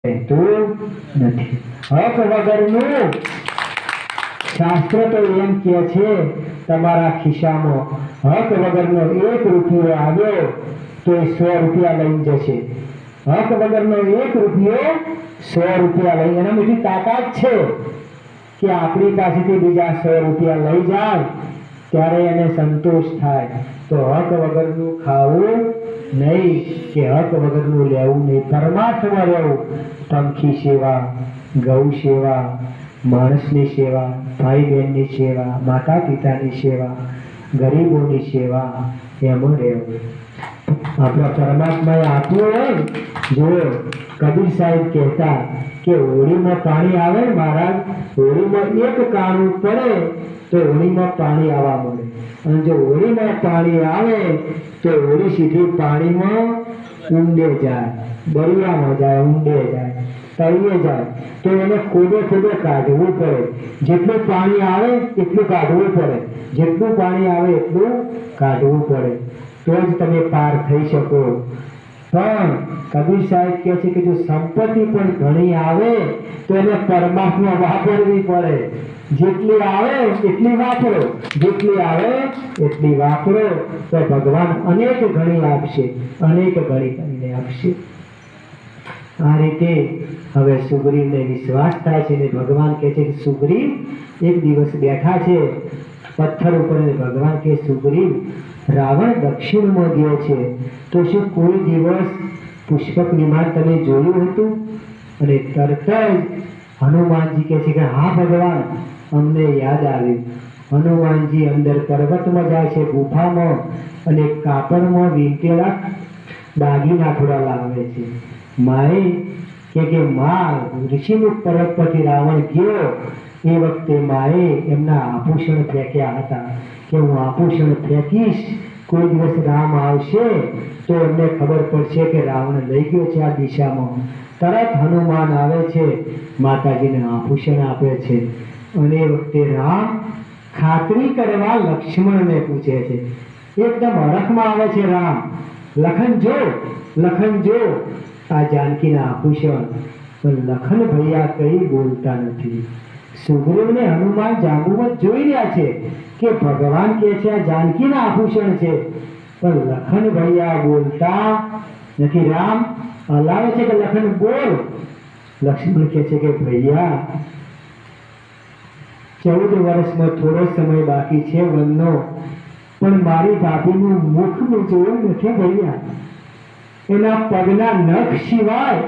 રહેતું નથી. હક વગરનું શાસ્ત્ર તો એમ કહે છે તમારા ખિસ્સામાં હક વગરનો 1 રૂપિયો આવ્યો તો એ 100 રૂપિયા લઈને જશે. હક વગરનો 1 રૂપિયો 100 રૂપિયા લઈને, એના એટલી તાકાત છે કે આપણી પાસેથી બીજા 100 રૂપિયા લઈ જાય ત્યારે એને સંતોષ થાય. તો હક વગરનું ખાવું નહીં કે હક વગરનું લેવું નહીં. પરમાર્થમાં રહેવું. પંખી સેવા, ગૌ સેવા, માણસની સેવા, ભાઈ બહેનની સેવા, માતા પિતાની સેવા, ગરીબોની સેવા, એમાં રહેવું. આપણા પરમાત્માએ આપ્યું હોય. જો કબીર સાહેબ કહેતા કે હોળીમાં પાણી આવે મહારાજ, હોળીમાં 1 કાણું પડે તો હોળીમાં પાણી આવવા મળે, અને જો હોળીમાં પાણી આવે તો હોળી સીધી પાણીમાં ઊંડે જાય, દરિયામાં જાય, ઊંડે જાય, તળિયે જાય. તો એને ખોદે કાઢવું પડે. જેટલું પાણી આવે એટલું કાઢવું પડે, જેટલું પાણી આવે એટલું કાઢવું પડે, તો જ તમે પાર થઈ શકો. પણ કબીર સાહેબ કહે છે કે જો સંપત્તિ પણ ઘણી આવે તો એને પરમાત્મા વાપરવી પડે. જેટલી આવે એટલી વાપરો, જેટલી આવે એટલી વાપરો તો ભગવાન અનેક ગણી આપશે, અનેક ગણી કરીને આપશે. આ રીતે હવે સુગ્રીવને વિશ્વાસ થાય છે ને ભગવાન કહે છે કે સુગ્રીવ એક દિવસ બેઠા છે પથ્થર ઉપર, ભગવાન કહે સુગ્રીવ રાવણ દક્ષિણમાં ગયો છે તો શું કોઈ દિવસ પુષ્પક વિમાન તમે જોયું હતું? અને તરત જ હનુમાનજી કહે છે કે હા ભગવાન, અમને યાદ આવ્યું. હનુમાનજી અંદર પર્વતમાં જાય છે, ગુફામાં, અને કાપડમાં વીંટેલા દાગીના થોડા લાવે છે. માએ કે મા ઋષિમુખ પર્વત પરથી રાવણ ગયો એ વખતે માએ એમના આભૂષણ ફેંક્યા હતા કે હું આભૂષણ ફેંકીશ, કોઈ દિવસ રામ આવશે તો એમને ખબર પડશે કે રાવણ લઈ ગયો છે આ દિશામાં. તરત હનુમાન આવે છે, માતાજીને આભૂષણ આપે છે, અને એ વખતે રામ ખાતરી કરવા લક્ષ્મણને પૂછે છે. એકદમ હરખમાં આવે છે રામ, લખન જો આ જાનકીના આભૂષણ. પણ લખન ભૈયા કઈ બોલતા નથી. સુગ્રીવને હનુમાન જાંબુમાં જોઈ રહ્યા છે કે ભગવાન કહે છે આ જાનકીના આભૂષણ છે, પણ લખન ભૈયા બોલતા નથી. રામ હલાવે છે કે લખન બોલ. લક્ષ્મણ કહે છે કે ભૈયા 14 વર્ષમાં થોડો સમય બાકી છે વનનો, પણ મારી ભાભીનું મુખ મેં જોયું નથી ભૈયા. એના પગના નખ સિવાય